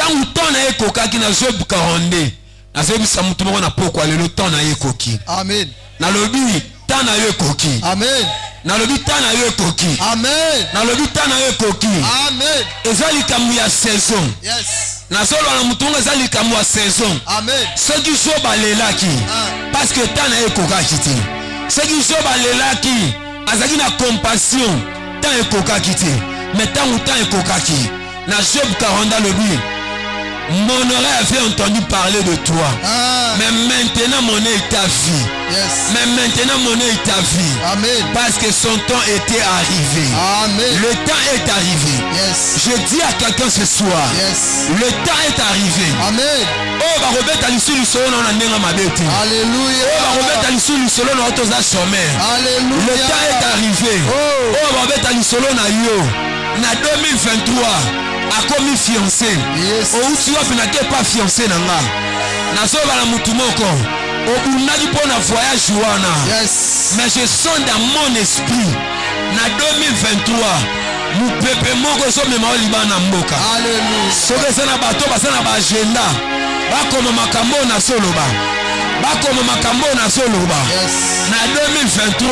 tant temps na ekoka ki na Job 42 na zebi sa mutu moko na poko le temps na ekoki. Amen. Na lobi temps na ekoki. Amen. Na lobi temps na ekoki. Amen. Na lobi temps na ekoki. Amen. Ezali kamu ya saison. Yes. Na solo na mutunga ezali kamu ya saison. Amen. Ce qui Job alelaki parce que temps na ekoka kiti. Ce qui Job alelaki azaki na compassion temps ekoka kiti. Mais tant ekoka ki. Na Job 40 lobi. Mon oreille avait entendu parler de toi. Mais maintenant mon œil t'a vu. Yes. Mais maintenant mon œil t'a vu. Amen. Parce que son temps était arrivé. Amen. Le temps est arrivé. Yes. Je dis à quelqu'un ce soir. Yes. Le temps est arrivé. Amen. Oh, bah Robert Alissu le solo na nenga mabeti. Alléluia. Oh, bah Robert Alissu le solo na otoza chômeur. Alléluia. Le temps est arrivé. Oh, bah Robert Alissu na yo. Na 2023. A commis fiancé. Yes. Ou tu vas finir pas fiancé nanga. Na so ba na mutu moko. O unaki pona voyage wana. Yes. Mais je sens dans mon esprit na 2023 mu pepe moko so mema liba na mboka. Alléluia. Soke sana bato basana ba agenda. Ba koma makambo na soloba. Ba koma makambo na soloba. Yes. Na 2023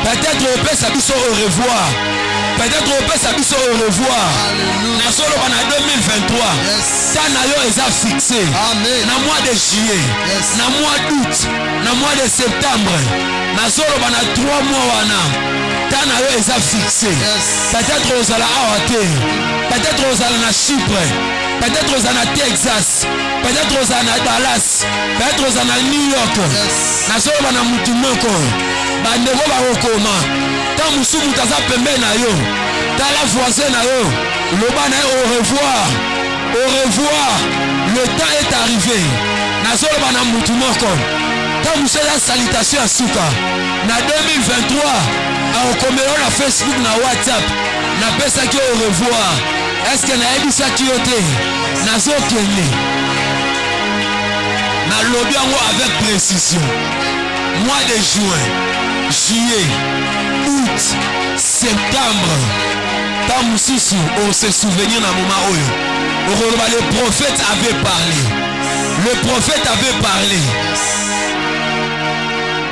peut-être on peut s'abiso au revoir. Peut-être on peut s'abiso au revoir. Na solo na 2023. Yes. Ça na yo eza fixé. Amen. Na mois de juillet. Yes. Na mois d'août. Na mois de septembre. Na solo na 3 mois wana. Ça na yo eza fixé. Yes. Peut-être aux ala awate. Peut-être aux ala na Chypre. Peut-être aux ala na Texas. Peut-être aux ala na Dallas. Peut-être aux ala na New York. Yes. Na solo na mutu moko. Bandeko ba okoma. Tant musumu taza pembe na yo. Tala voisin na yo. Loba na au revoir. Au revoir. Le temps est arrivé. Na solo bana mutu moko. Tant musumu la salutation à suka. Na 2023 a okomelo na Facebook na WhatsApp. Na pesa ki au revoir. Est-ce que na ebisa ki yote? Na zo kende. Na lobi yango avec précision. Mois de juin, juillet, août, septembre. Tant Moussissou, on se souvient dans le moment où le prophète avait parlé. Le prophète avait parlé.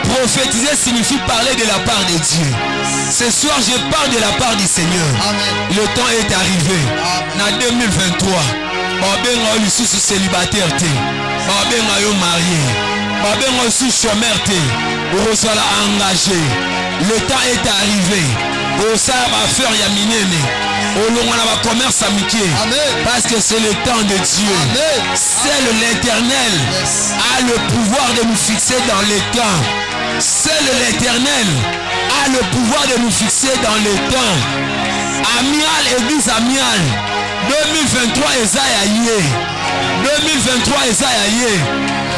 Prophétiser signifie parler de la part de Dieu. Ce soir, je parle de la part du Seigneur. Amen. Le temps est arrivé. En 2023, on est sous célibataire. On est marié. On est sous chômeur. On est engagé. Le temps est arrivé. On va faire Yaminene. On va commerce amitié. Parce que c'est le temps de Dieu. Seul l'Éternel a le pouvoir de nous fixer dans les temps. Seul l'Éternel a le pouvoir de nous fixer dans les temps. Amial, église amial. 2023 Esaïe. 2023 Esaïe.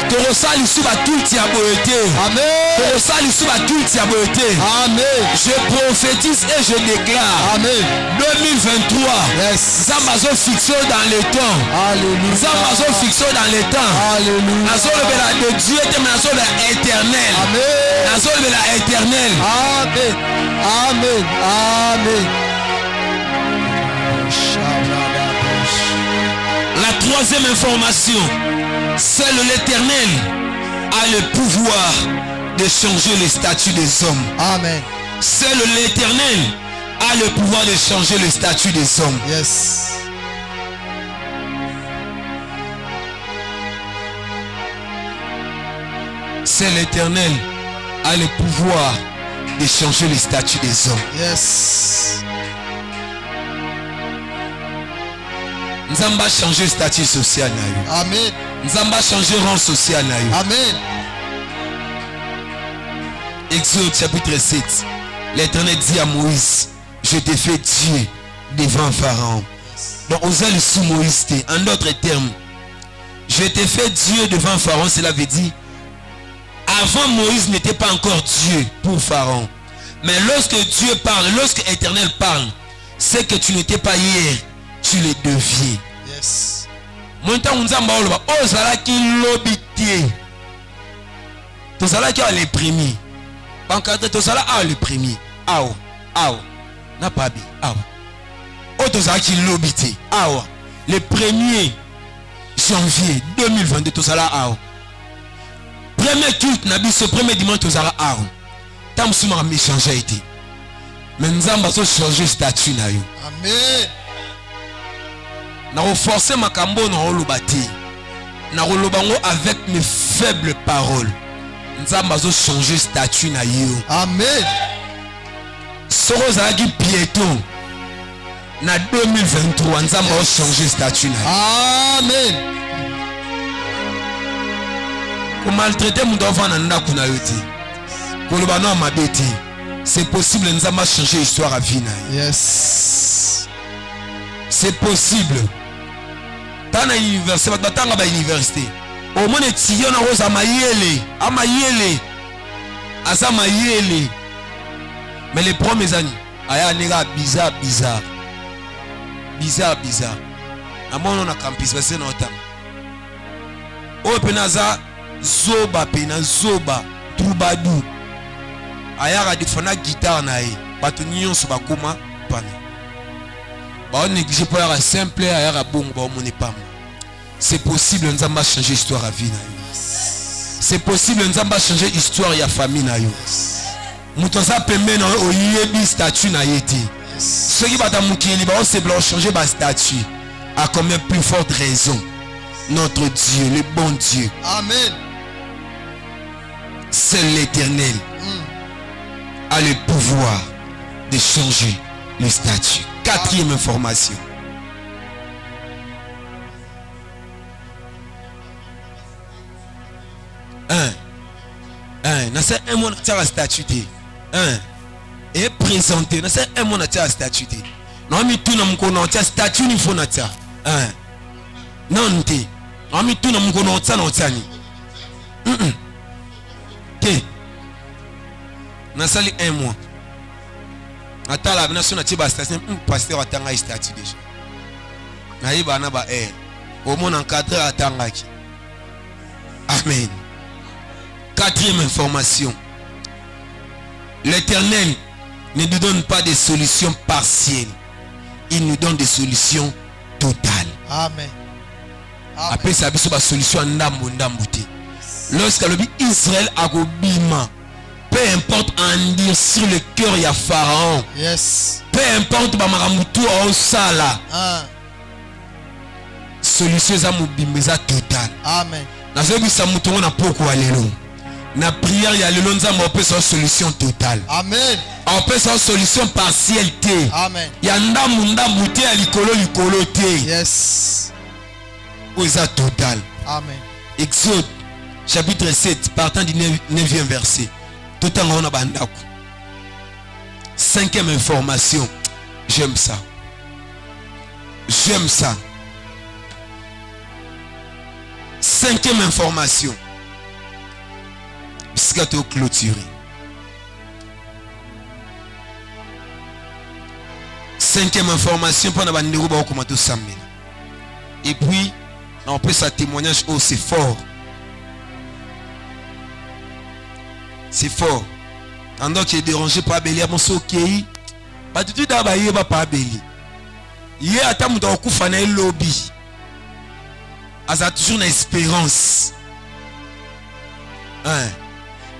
Torosali sous la culte à beauté. Amen. Torosali sous la culte à beauté. Amen. Je prophétise et je déclare. Amen. 2023. Yes. Zamazo fixé dans les temps. Alléluia. Zamazo fixé dans les temps. Alléluia. Nazo le de Dieu est nazo de éternel. Amen. Nazo le éternel. Amen. Amen. Amen. La troisième information, seul l'Éternel a le pouvoir de changer les statuts des hommes. Amen. Seul l'Éternel a le pouvoir de changer le statut des hommes. Yes. Seul l'Éternel a le pouvoir de changer le statut des hommes. Yes. Nzamba changer statut social. Amen. Nzamba changer rang social. Amen. Exode chapitre 7. L'Éternel dit à Moïse, je t'ai fait Dieu devant Pharaon. Donc on a le sous Moïse. En d'autres termes, je t'ai fait Dieu devant Pharaon. Cela veut dire, avant Moïse n'était pas encore Dieu pour Pharaon. Mais lorsque Dieu parle, lorsque l'Éternel parle, c'est que tu n'étais pas hier. Tu le deviens. Yes. Montant nzamba oloba ozala ki lobité. Tozala ki les premiers. Pancarte tozala les premiers. Awa. Na pabi. Awa. O tozala ki lobité. Awa. Les premiers janvier 2022 tout ça là ah. Premier culte nabi ce premier dimanche tout ça là ah. Tam souma me changer été. Mais nous avons changer statut na yo. Amen. Na renforcer ma kambo na olobati. Na rolobango avec mes faibles paroles. Nous avons changer statut na yo. Amen. Soro zaki piéton. Na 2023 nous avons changer statut na yo. Amen. Pour maltraiter mon enfant na ndako na yo ti. Kolobano mabeti. C'est possible, nous avons changé l'histoire à vie. Yes. C'est possible. Dans l'université, dans l'université, au moins les gens ont amayele, amayele, azamayele. Mais les premiers années, aya nega bizarre, bizarre, bizarre, bizarre. Amon on a campus, c'est notre. Oh penaza zoba pena zoba troubadou. Ayara defana guitare na ye bato nyonso bakoma pana ba négligé pour la simple ayara bongo ba moni pam. C'est possible nzamba changer histoire à vie na yo. C'est possible nzamba changer histoire ya famille na yo. Muto za pembe na oyebi statut na yete. Ceux qui bata mukili ba se blanc changer ba statut à combien plus forte raison notre Dieu, le bon Dieu. Amen. C'est l'Éternel. A le pouvoir de changer le statut. Quatrième information. Un monde a un statut. Et présenté. Un monde a un statut. Non, mais tout le monde a un statut. Il faut natia. Non, non, mais tout le monde a un statut. Nasali un mois. Attends la nation na tiba station pasteur atanga statut déjà. Naïba na ba au monde encadré atanga ki. Amen. Quatrième information. L'Éternel ne nous donne pas des solutions partielles. Il nous donne des solutions totales. Amen. Après ça biso ba solution ndambo ndambuté. Lorsque le Israël a gobima, peu importe en dire sur le cœur il y a Pharaon. Yes. Peu importe ba maramutu au sala. Solution za mubimeza total. Amen. Na zebi sa mutu na poko alelo. Na prière ya lelo nzamba opé sa solution totale. Amen. Opé sa solution partielle té. Amen. Ya ndambu té ya likolo té. Yes. Oza total. Amen. Exode chapitre 7 partant du 9e verset. Tout en on a bandaku. Cinquième information. J'aime ça. J'aime ça. Cinquième information. Biscato clôturé. Cinquième information pour nous ba comment tout ça. Et puis on peut sa témoignage oh c'est fort. C'est fort. Pendant que tu es dérangé par Béli, mon soki, pas du tout d'abayer par Béli. Hier, à ta mouton, on a un lobby. Ça a toujours une espérance.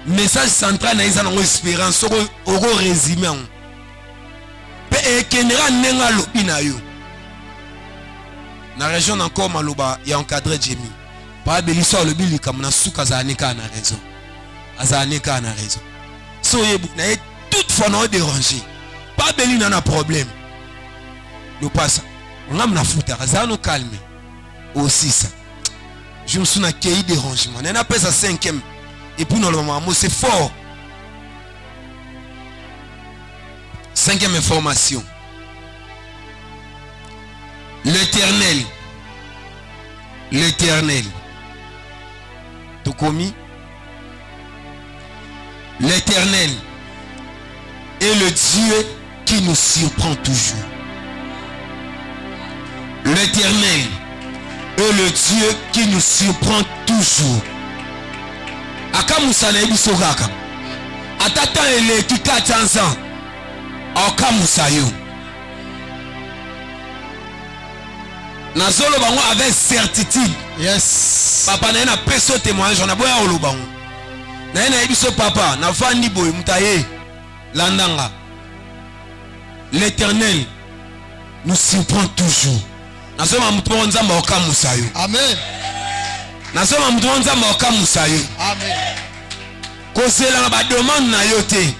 Message central, il y a une espérance. On va résumer. Et Kenera n'est lobby na yo. Dans la région encore Malouba, il y a encadré Jimmy. Par Béli, soit le lobby, comme na souka zanika na raison. Azaneka na raison. Soyez toutefois non dérangé. Pas Béli n'a un problème. Nous passons. On a na fouta. Azano calme. Aussi ça. Je me suis accueilli dérangement. On a pas ça cinquième. Et puis normalement c'est fort. Cinquième information. L'Éternel. L'Éternel. Tout commis. L'Éternel est le Dieu qui nous surprend toujours. L'Éternel est le Dieu qui nous surprend toujours. Akamusa na ebiso kaka. Atata ele ki 400 ans. Akamusa yo. Nazolo bango avec certitude. Yes. Papa na peso témoignage na boya olobango. Na na biso papa na fandi boy mutaye landanga. L'Éternel nous surprend toujours. Nasoma mutumo nzamba okamusayo. Amen. Nasoma mutumo nzamba okamusayo. Amen. Kosela ba demande na yote.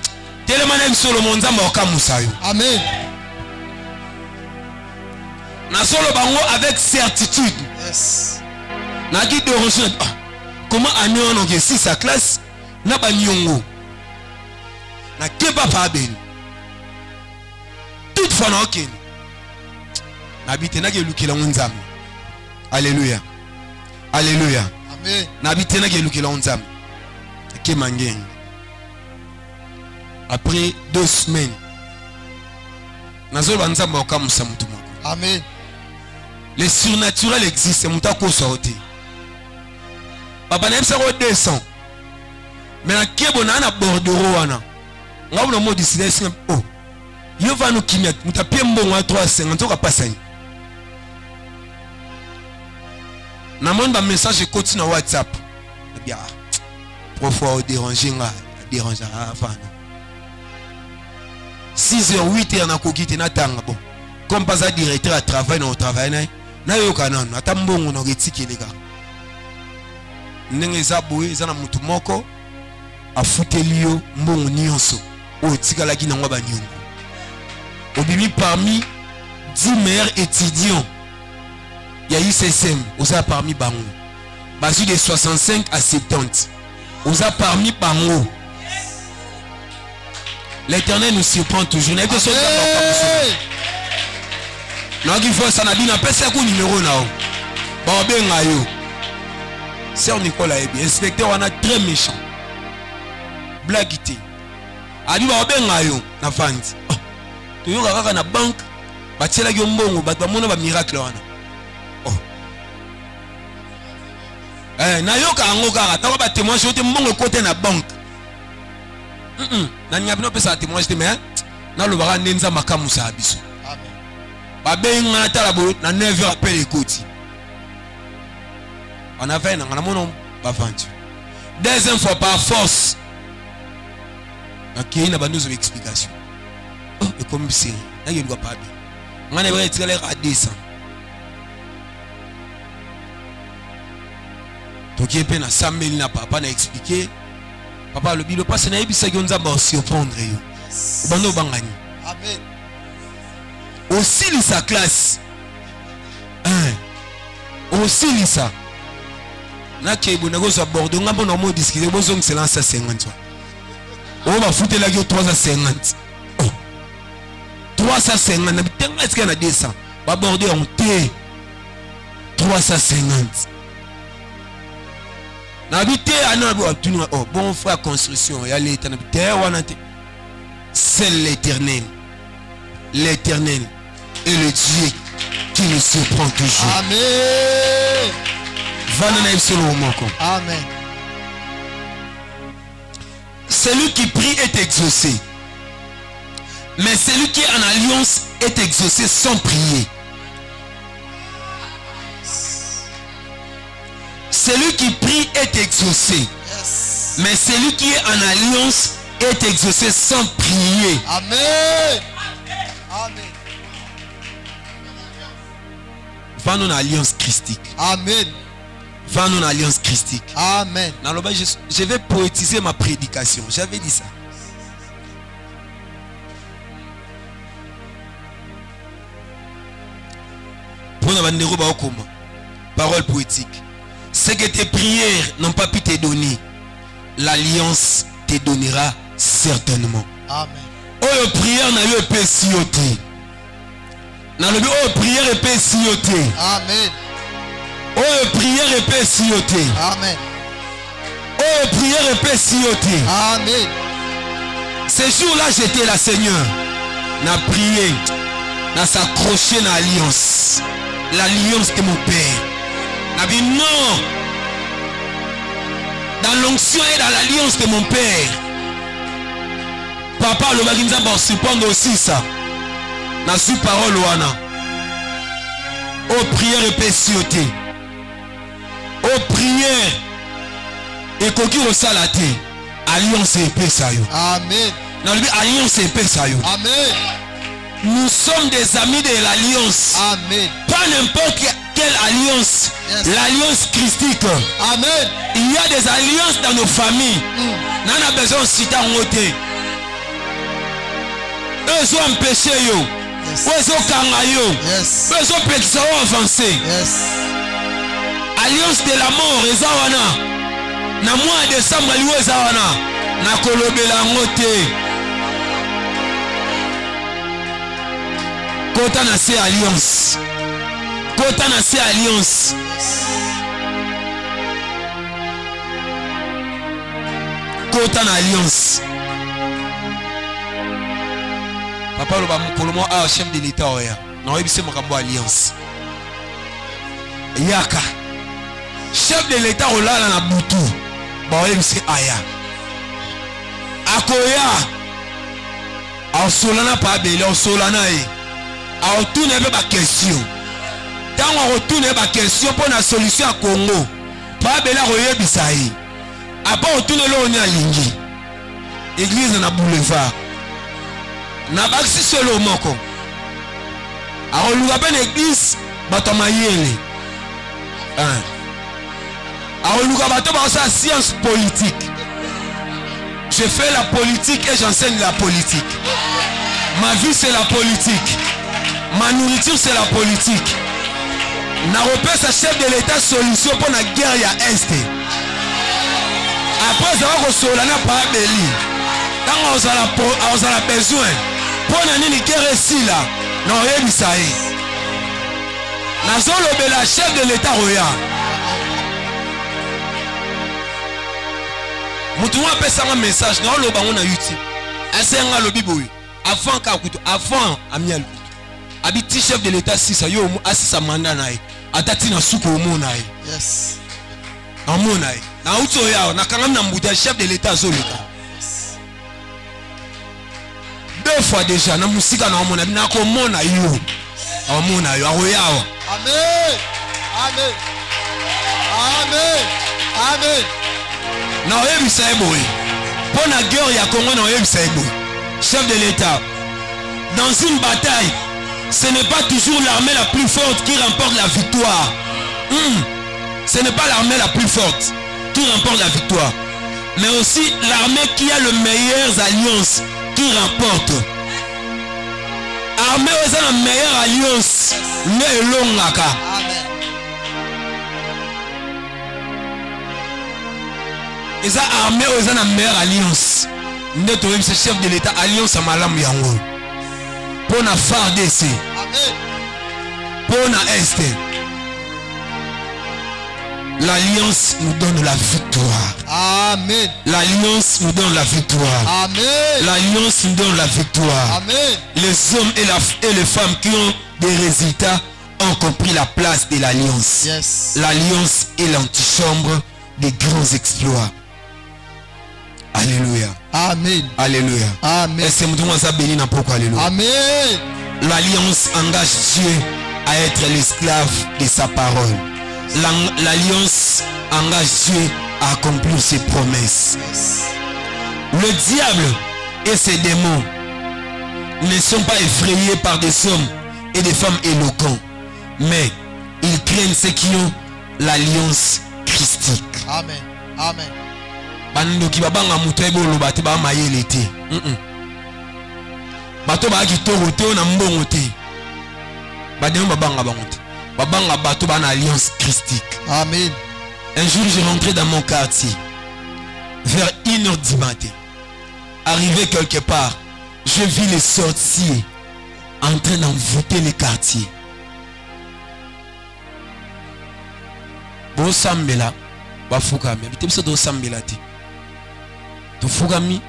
Tellement na biso lo nzamba okamusayo. Amen. Nasolo bango avec certitude. Yes. Na qui de recherche. Comment anion on si sa classe na ba nyongo. Na ke papa ben. Toute fois na okin. Na bité na ke lukila nzambe. Alléluia. Alléluia. Amen. Na bité na ke lukila nzambe. Ke mangeng. Après 2 semaines. Nazolo banzamba okamusa mutu moko. Amen. Le surnaturel existe, moutako sorti. Papa n'a pas 200. Mais la kebo na bordereau wana. Nga una mo décider oh. Yo va nous kimet, muta piembo wa 350 ka passer. Na monde ba message continue na WhatsApp. Bien. Parfois déranger nga, déranger enfin. 6h 8h na ko kite na tanga bon. Comme pas à directeur à travail dans le travail na yo kanana ata mbongo na getsikileka ndenge zaboué za na mutu moko afuteli yo mbongo nyonso o tikalaki na ngwa banyongo obimi parmi 10 meilleurs étudiants ya ICSM oza parmi bango basi de 65 à 70 oza parmi bango. L'Éternel nous surprend toujours. Non, il faut ça n'a dit n'a pas ça qu'un numéro là. Bon ben ayo. Sœur Nicolas est bien. Inspecteur on a très méchant. Blaguité. A dit bon ben ayo na fandi. Tu yo kaka na banque. Ba tiela yo mbongo ba mona ba miracle wana. Oh. Na yo ka ngo kaka ta ba témoignage yo te mbongo côté na banque. Na nyabino pesa témoignage te mais na lo ba ndenza makamusa abiso. On a fait un deuxième fois par force. Ok, il y a une explication. Oh, et comme c'est, il n'y a pas bien. On a été à 200. Donc, il y a 100 000 n'a pas expliqué. Papa, le bilo passe, il y a un surprendre. Amen. Aussi sa classe. Aussi ça. Na kebo na go so bordeaux ngabo na mo discuter bozo excellence 50. On va foutre la gueule 350. 350 na bitenga est-ce qu'il y a 200. Ba bordeaux on té 350. Na bité ana oh bon frère construction ya l'état na bité wana té. C'est l'Éternel. L'Éternel est le Dieu qui nous surprend toujours. Amen. Amen. Celui qui prie est exaucé. Mais celui qui est en alliance est exaucé sans prier. Celui qui prie est exaucé. Yes. Mais celui qui est en alliance est exaucé sans prier. Amen. Amen. Venons en alliance christique. Amen. Venons en alliance christique. Amen. Je vais poétiser ma prédication. J'avais dit ça. Parole poétique. Ce que tes prières n'ont pas pu te donner, l'alliance te donnera certainement. Amen. Oh, prière n'a eu pas sioté. Dans le but, oh, prière et pas sioté. Amen. Oh, prière et pas sioté. Amen. Oh, prière et pas sioté. Amen. Ce jour-là, j'étais là, Seigneur. N'a prié, n'a s'accroché à l'alliance. L'alliance de mon Père. N'a dit non. Dans l'onction et dans l'alliance de mon Père. Papa, le Baginza va surprendre aussi ça. N'a su parole wana. Aux prières et pécioté. Aux prières et coquille au salaté. Alliance et pésayo. Amen. Alliance et pésayo. Amen. Nous sommes des amis de l'alliance. Amen. Pas n'importe quelle alliance. Yes. L'alliance christique. Amen. Il y a des alliances dans nos familles. Nous avons besoin de citer en côté. Eux ont empêché yo. Eux ont kanga yo. Eux ont petit avancé. Alliance de la mort. Ezawana. Na mois de décembre liwe ezawana. Na kolobela ngote. Kota na se alliance. Kota na se alliance. Kota na alliance. Papa loba mukolomo a chef de l'état oya. Na oyebise makambo alliance. Yaka. Chef de l'état olala na butu. Ba oyebise aya. Akoya. Asolana pa bele osolana e. A retourner ba question. Tant on retourne ba question pour la solution à Congo. Pas bela royebisa yi. Après retourner là on est à lingi. Église na boulevard. Na baxi solo moko. A oluga ben église bato mayele. A oluga bato ba sa science politique. Je fais la politique et j'enseigne la politique. Ma vie c'est la politique. Ma nourriture c'est la politique. N'a sa chef de l'état solution pour la guerre ya Est. Après ça va solana par Beli. Quand on a besoin pour la guerre ici là. Non rebisaï. Na zolo bela chef de l'état roya. Mutuwa pesa un message dans le bango na YouTube. Asenga lobi boy. Avant kakuto, avant amiel. Habiti chef de l'état si ça yo asisa manda nae. Atati na suko omonae. Yes. Omonae. Na uto yao na kangam na mbuda chef de l'état zolika. Deux fois déjà na musika na omona na ko mona yo. Omona yo aroyao. Amen. Amen. Amen. Amen. Na oyebisa eboy. Pour la guerre ya Congo na oyebisa eboy. Chef de l'état. Dans une bataille, ce n'est pas toujours l'armée la plus forte qui remporte la victoire. Ce n'est pas l'armée la plus forte qui remporte la victoire. Mais aussi l'armée qui a les meilleures alliances qui remporte. Armée qui a la meilleure alliance. Amen. Ils ont armée qui a la meilleure alliance. Nous avons ce chef de l'état alliance à Malam Yango. Pour la FARDC. Pour la Est. L'alliance nous donne la victoire. Amen. L'alliance nous donne la victoire. Amen. L'alliance nous donne la victoire. Amen. Les hommes et les femmes qui ont des résultats ont compris la place de l'alliance. Yes. L'alliance est l'antichambre des grands exploits. Alléluia. Amen. Alléluia. Amen. Amen. L'alliance engage Dieu à être l'esclave de sa parole. L'alliance engage Dieu à accomplir ses promesses. Yes. Le diable et ses démons ne sont pas effrayés par des hommes et des femmes éloquents, mais ils craignent ceux qui ont l'alliance christique. Amen. Amen. Bandoki babanga mutego lobate ba mayele te. Bato ba kitoro te na mbongo te. Badem babanga bangote. Babanga bato ba na alliance christique. Amen. Un jour je rentrais dans mon quartier vers 1h du matin. Arrivé quelque part, je vis les sorciers en train d'envoûter les quartiers. Bo sambela ba fukami. Bitebso do sambela te. To fugami,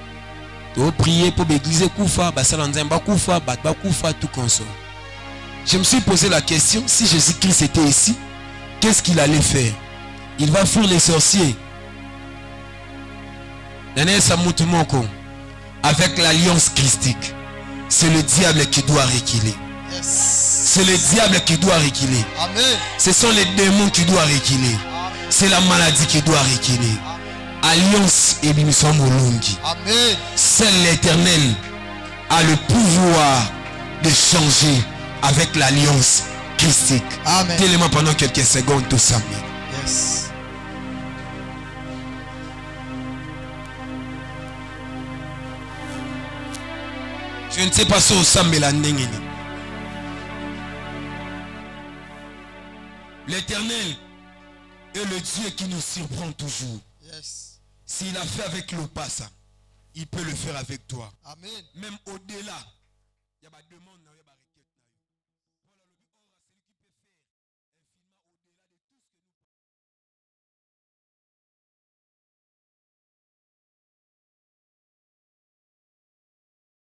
to prier pour l'église Koufa, Basalanzemba Koufa, Batba Koufa, tout consort. Je me suis posé la question, si Jésus-Christ était ici, qu'est-ce qu'il allait faire? Il va fuir les sorciers. Avec l'alliance christique, c'est le diable qui doit reculer. Yes. C'est le diable qui doit reculer. Amen. Ce sont les démons qui doivent reculer. C'est la maladie qui doit reculer. Alliance et Bimison Molungi. Amen. Seul l'Éternel a le pouvoir de changer avec l'alliance christique. Amen. Tellement pendant quelques secondes tout ça. Yes. Je ne sais pas si au Sambela Nengini. L'Éternel est le Dieu qui nous surprend toujours. Yes. S'il a fait avec le passé, il peut le faire avec toi. Amen. Même au-delà. Il y a des demandes.